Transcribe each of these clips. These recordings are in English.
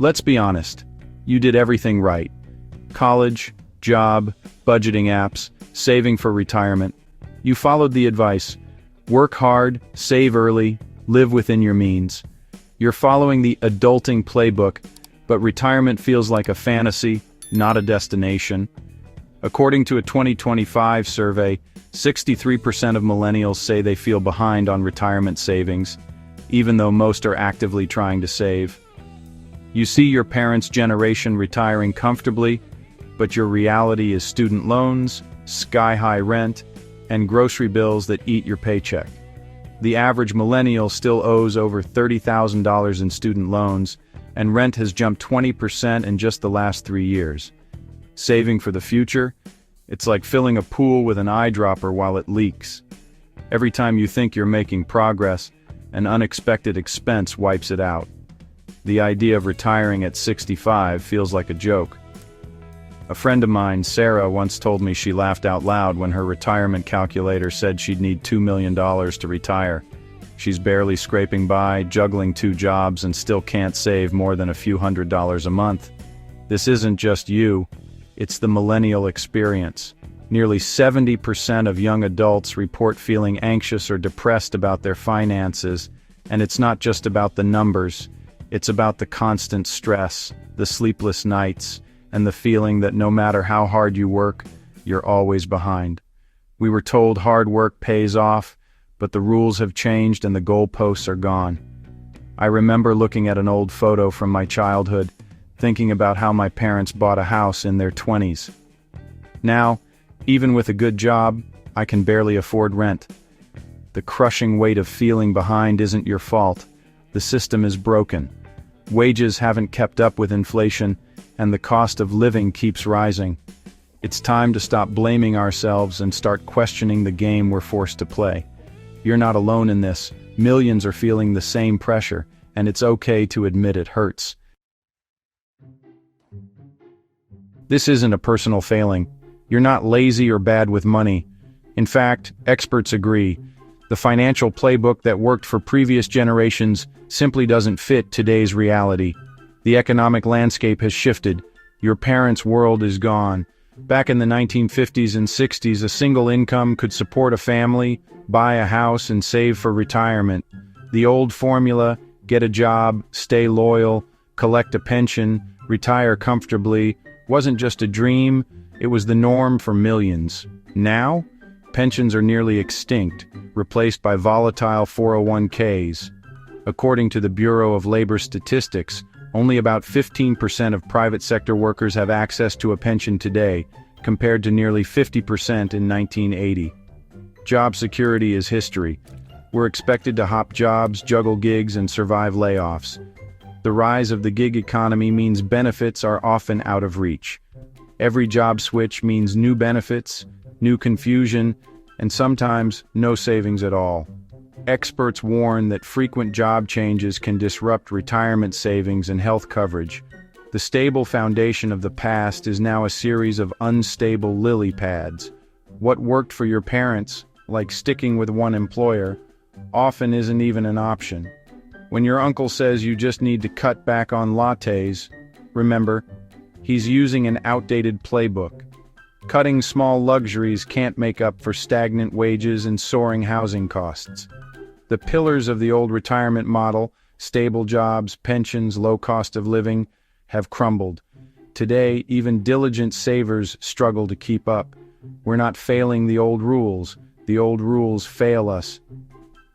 Let's be honest. You did everything right. College, job, budgeting apps, saving for retirement. You followed the advice. Work hard, save early, live within your means. You're following the adulting playbook, but retirement feels like a fantasy, not a destination. According to a 2025 survey, 63% of millennials say they feel behind on retirement savings, even though most are actively trying to save. You see your parents' generation retiring comfortably, but your reality is student loans, sky-high rent, and grocery bills that eat your paycheck. The average millennial still owes over $30,000 in student loans, and rent has jumped 20% in just the last 3 years. Saving for the future? It's like filling a pool with an eyedropper while it leaks. Every time you think you're making progress, an unexpected expense wipes it out. The idea of retiring at 65 feels like a joke. A friend of mine, Sarah, once told me she laughed out loud when her retirement calculator said she'd need $2 million to retire. She's barely scraping by, juggling 2 jobs, and still can't save more than a few $100s a month. This isn't just you, it's the millennial experience. Nearly 70% of young adults report feeling anxious or depressed about their finances, and it's not just about the numbers, it's about the constant stress, the sleepless nights, and the feeling that no matter how hard you work, you're always behind. We were told hard work pays off, but the rules have changed and the goalposts are gone. I remember looking at an old photo from my childhood, thinking about how my parents bought a house in their 20s. Now, even with a good job, I can barely afford rent. The crushing weight of feeling behind isn't your fault. The system is broken. Wages haven't kept up with inflation, and the cost of living keeps rising. It's time to stop blaming ourselves and start questioning the game we're forced to play. You're not alone in this. Millions are feeling the same pressure, and it's okay to admit it hurts. This isn't a personal failing. You're not lazy or bad with money. In fact, experts agree. The financial playbook that worked for previous generations simply doesn't fit today's reality. The economic landscape has shifted. Your parents' world is gone. Back in the 1950s and 60s, a single income could support a family, buy a house, and save for retirement. The old formula, get a job, stay loyal, collect a pension, retire comfortably, wasn't just a dream, it was the norm for millions. Now, pensions are nearly extinct, replaced by volatile 401ks. According to the Bureau of Labor Statistics, only about 15% of private sector workers have access to a pension today, compared to nearly 50% in 1980. Job security is history. We're expected to hop jobs, juggle gigs, and survive layoffs. The rise of the gig economy means benefits are often out of reach. Every job switch means new benefits, new confusion, and sometimes no savings at all. Experts warn that frequent job changes can disrupt retirement savings and health coverage. The stable foundation of the past is now a series of unstable lily pads. What worked for your parents, like sticking with one employer, often isn't even an option. When your uncle says you just need to cut back on lattes, remember, he's using an outdated playbook. Cutting small luxuries can't make up for stagnant wages and soaring housing costs. The pillars of the old retirement model, stable jobs, pensions, low cost of living, have crumbled. Today, even diligent savers struggle to keep up. We're not failing the old rules fail us.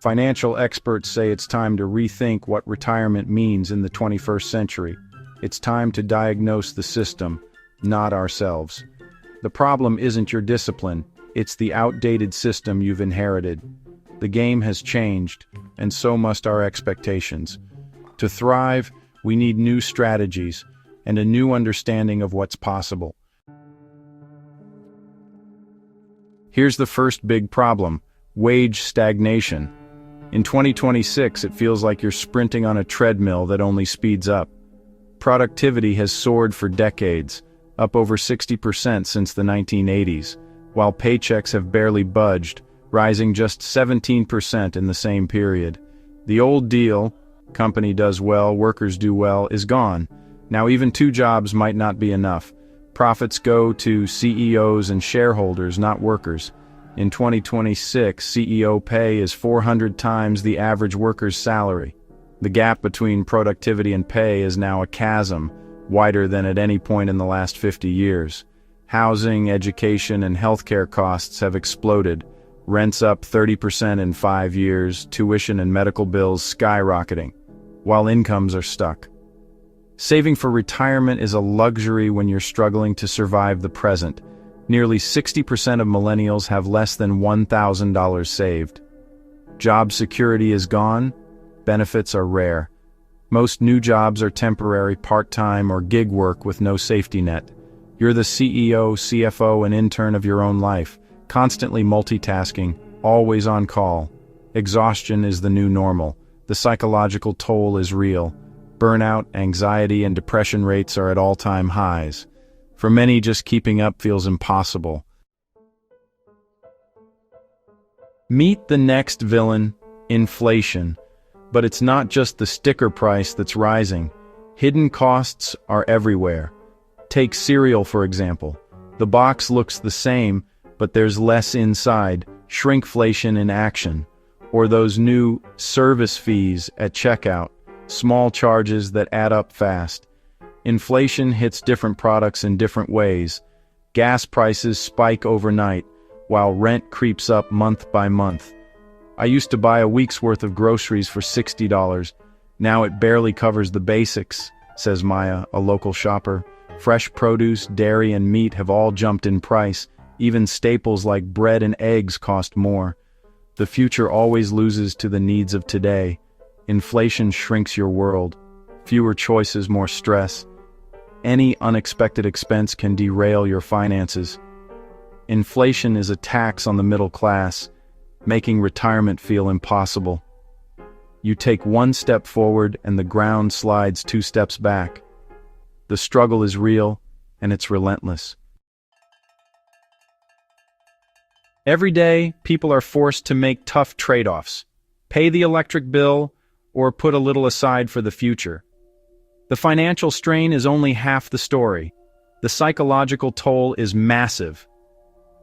Financial experts say it's time to rethink what retirement means in the 21st century. It's time to diagnose the system, not ourselves. The problem isn't your discipline, it's the outdated system you've inherited. The game has changed, and so must our expectations. To thrive, we need new strategies and a new understanding of what's possible. Here's the first big problem: wage stagnation. In 2026, it feels like you're sprinting on a treadmill that only speeds up. Productivity has soared for decades, up over 60% since the 1980s, while paychecks have barely budged, rising just 17% in the same period. The old deal, company does well, workers do well, is gone. Now even 2 jobs might not be enough. Profits go to CEOs and shareholders, not workers. In 2026, CEO pay is 400 times the average worker's salary. The gap between productivity and pay is now a chasm, wider than at any point in the last 50 years. Housing, education, and healthcare costs have exploded. Rents up 30% in 5 years, tuition and medical bills skyrocketing, while incomes are stuck. Saving for retirement is a luxury when you're struggling to survive the present. Nearly 60% of millennials have less than $1,000 saved. Job security is gone. Benefits are rare. Most new jobs are temporary, part-time, or gig work with no safety net. You're the CEO, CFO, and intern of your own life, constantly multitasking, always on call. Exhaustion is the new normal. The psychological toll is real. Burnout, anxiety, and depression rates are at all-time highs. For many, just keeping up feels impossible. Meet the next villain, inflation. But it's not just the sticker price that's rising. Hidden costs are everywhere. Take cereal, for example. The box looks the same, but there's less inside, shrinkflation in action. Or those new service fees at checkout, small charges that add up fast. Inflation hits different products in different ways. Gas prices spike overnight, while rent creeps up month by month. I used to buy a week's worth of groceries for $60. Now it barely covers the basics, says Maya, a local shopper. Fresh produce, dairy, and meat have all jumped in price. Even staples like bread and eggs cost more. The future always loses to the needs of today. Inflation shrinks your world. Fewer choices, more stress. Any unexpected expense can derail your finances. Inflation is a tax on the middle class, making retirement feel impossible. You take 1 step forward and the ground slides 2 steps back. The struggle is real, and it's relentless. Every day, people are forced to make tough trade-offs. Pay the electric bill, or put a little aside for the future. The financial strain is only half the story. The psychological toll is massive.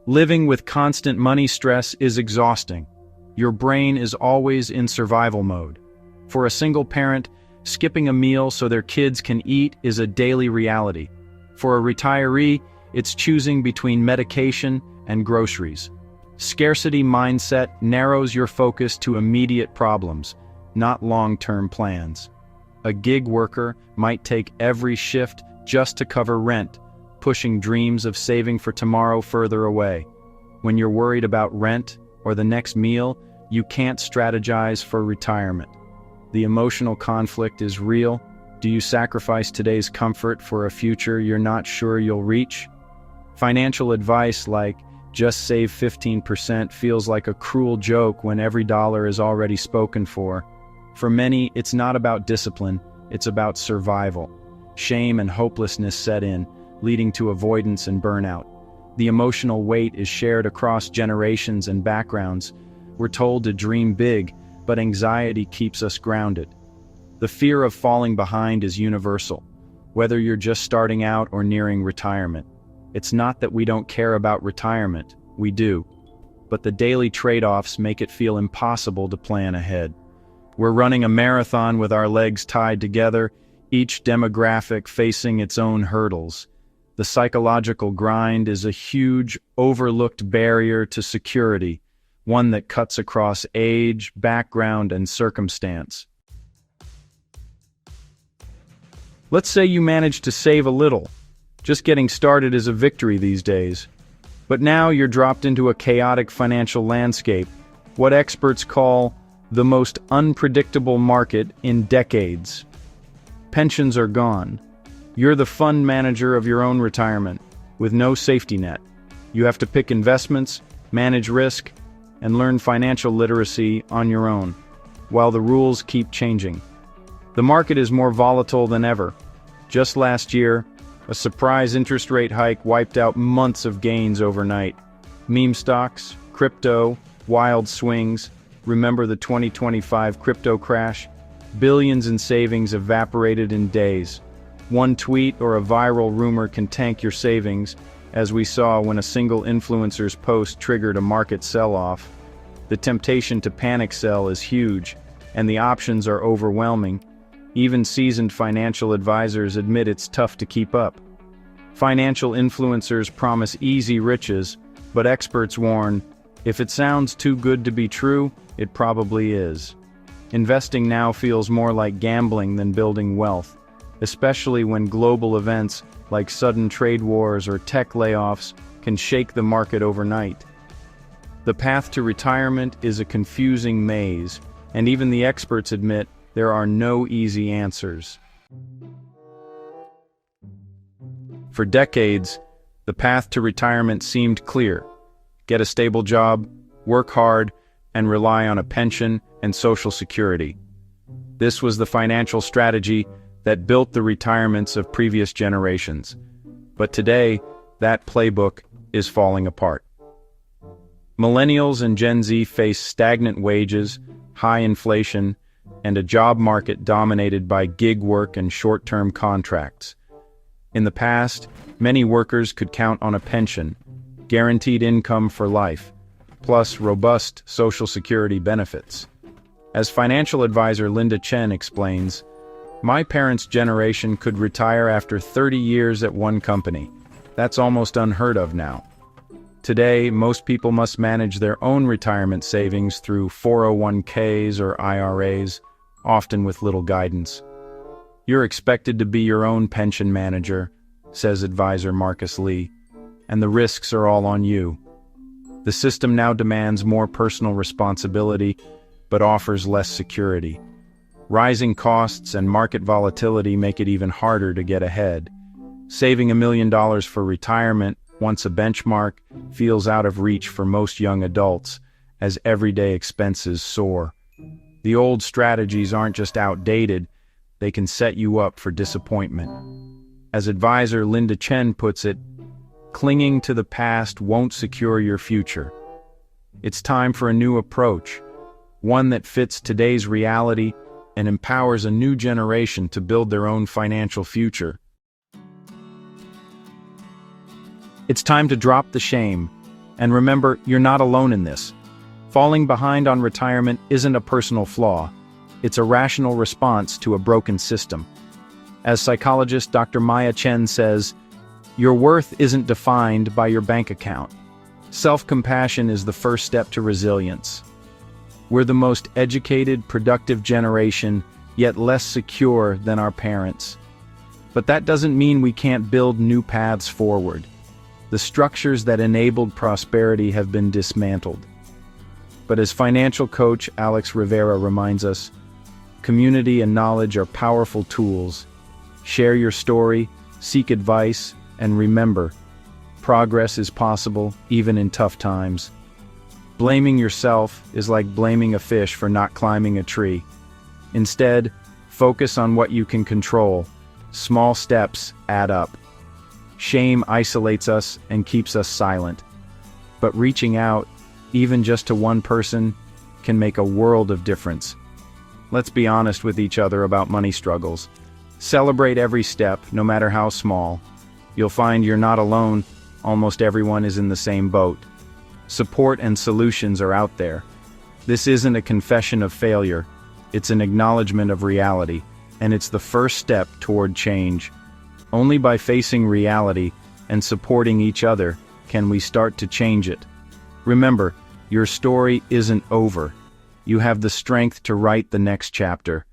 Living with constant money stress is exhausting. Your brain is always in survival mode. For a single parent, skipping a meal so their kids can eat is a daily reality. For a retiree, it's choosing between medication and groceries. Scarcity mindset narrows your focus to immediate problems, not long-term plans. A gig worker might take every shift just to cover rent, pushing dreams of saving for tomorrow further away. When you're worried about rent or the next meal, you can't strategize for retirement. The emotional conflict is real. Do you sacrifice today's comfort for a future you're not sure you'll reach? Financial advice like, just save 15% feels like a cruel joke when every dollar is already spoken for. For many, it's not about discipline, it's about survival. Shame and hopelessness set in, leading to avoidance and burnout. The emotional weight is shared across generations and backgrounds. We're told to dream big, but anxiety keeps us grounded. The fear of falling behind is universal, whether you're just starting out or nearing retirement. It's not that we don't care about retirement, we do. But the daily trade-offs make it feel impossible to plan ahead. We're running a marathon with our legs tied together, each demographic facing its own hurdles. The psychological grind is a huge, overlooked barrier to security, one that cuts across age, background, and circumstance. Let's say you manage to save a little. Just getting started is a victory these days. But now you're dropped into a chaotic financial landscape, what experts call the most unpredictable market in decades. Pensions are gone. You're the fund manager of your own retirement, with no safety net. You have to pick investments, manage risk, and learn financial literacy on your own, while the rules keep changing. The market is more volatile than ever. Just last year, a surprise interest rate hike wiped out months of gains overnight. Meme stocks, crypto, wild swings. Remember the 2025 crypto crash? Billions in savings evaporated in days. One tweet or a viral rumor can tank your savings, as we saw when a single influencer's post triggered a market sell-off. The temptation to panic sell is huge, and the options are overwhelming. Even seasoned financial advisors admit it's tough to keep up. Financial influencers promise easy riches, but experts warn, if it sounds too good to be true, it probably is. Investing now feels more like gambling than building wealth, especially when global events like sudden trade wars or tech layoffs can shake the market overnight. The path to retirement is a confusing maze, and even the experts admit there are no easy answers. For decades, the path to retirement seemed clear. Get a stable job, work hard, and rely on a pension and Social Security. This was the financial strategy that built the retirements of previous generations. But today, that playbook is falling apart. Millennials and Gen Z face stagnant wages, high inflation, and a job market dominated by gig work and short-term contracts. In the past, many workers could count on a pension, guaranteed income for life, plus robust Social Security benefits. As financial advisor Linda Chen explains, "My parents' generation could retire after 30 years at one company. That's almost unheard of now. Today, most people must manage their own retirement savings through 401ks or IRAs, often with little guidance. You're expected to be your own pension manager," says advisor Marcus Lee, "and the risks are all on you. The system now demands more personal responsibility, but offers less security. Rising costs and market volatility make it even harder to get ahead. Saving $1 million for retirement, once a benchmark, feels out of reach for most young adults, as everyday expenses soar. The old strategies aren't just outdated, they can set you up for disappointment." As advisor Linda Chen puts it, "Clinging to the past won't secure your future. It's time for a new approach, one that fits today's reality and empowers a new generation to build their own financial future." It's time to drop the shame, and remember, you're not alone in this. Falling behind on retirement isn't a personal flaw, it's a rational response to a broken system. As psychologist Dr. Maya Chen says, "Your worth isn't defined by your bank account. Self-compassion is the first step to resilience." We're the most educated, productive generation, yet less secure than our parents. But that doesn't mean we can't build new paths forward. The structures that enabled prosperity have been dismantled. But as financial coach Alex Rivera reminds us, community and knowledge are powerful tools. Share your story, seek advice, and remember, progress is possible even in tough times. Blaming yourself is like blaming a fish for not climbing a tree. Instead, focus on what you can control. Small steps add up. Shame isolates us and keeps us silent. But reaching out, even just to one person, can make a world of difference. Let's be honest with each other about money struggles. Celebrate every step, no matter how small. You'll find you're not alone, almost everyone is in the same boat. Support and solutions are out there. This isn't a confession of failure, it's an acknowledgement of reality, and it's the first step toward change. Only by facing reality and supporting each other can we start to change it. Remember, your story isn't over. You have the strength to write the next chapter.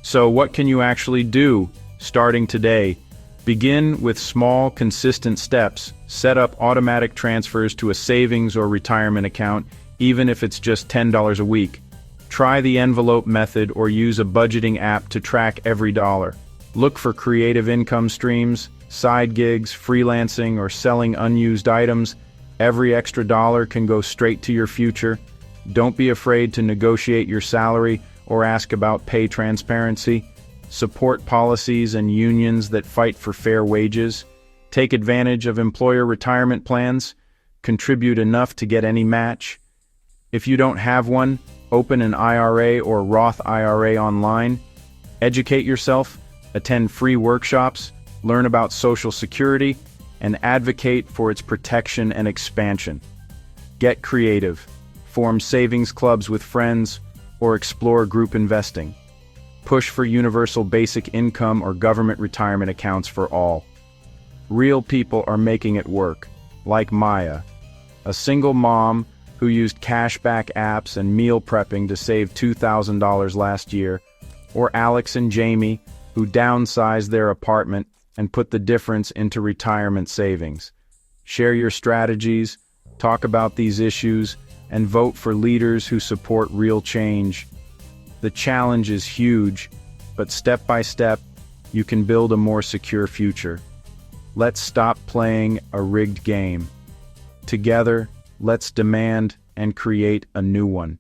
So what can you actually do starting today? Begin with small, consistent steps. Set up automatic transfers to a savings or retirement account, even if it's just $10 a week. Try the envelope method or use a budgeting app to track every dollar. Look for creative income streams, side gigs, freelancing, or selling unused items. Every extra dollar can go straight to your future. Don't be afraid to negotiate your salary or ask about pay transparency. Support policies and unions that fight for fair wages. Take advantage of employer retirement plans. Contribute enough to get any match. If you don't have one, open an IRA or Roth IRA online. Educate yourself, attend free workshops, learn about Social Security, and advocate for its protection and expansion. Get creative, form savings clubs with friends, or explore group investing. Push for universal basic income or government retirement accounts for all. Real people are making it work, like Maya, a single mom who used cashback apps and meal prepping to save $2,000 last year, or Alex and Jamie, who downsized their apartment and put the difference into retirement savings. Share your strategies, talk about these issues, and vote for leaders who support real change. The challenge is huge, but step by step, you can build a more secure future. Let's stop playing a rigged game. Together, let's demand and create a new one.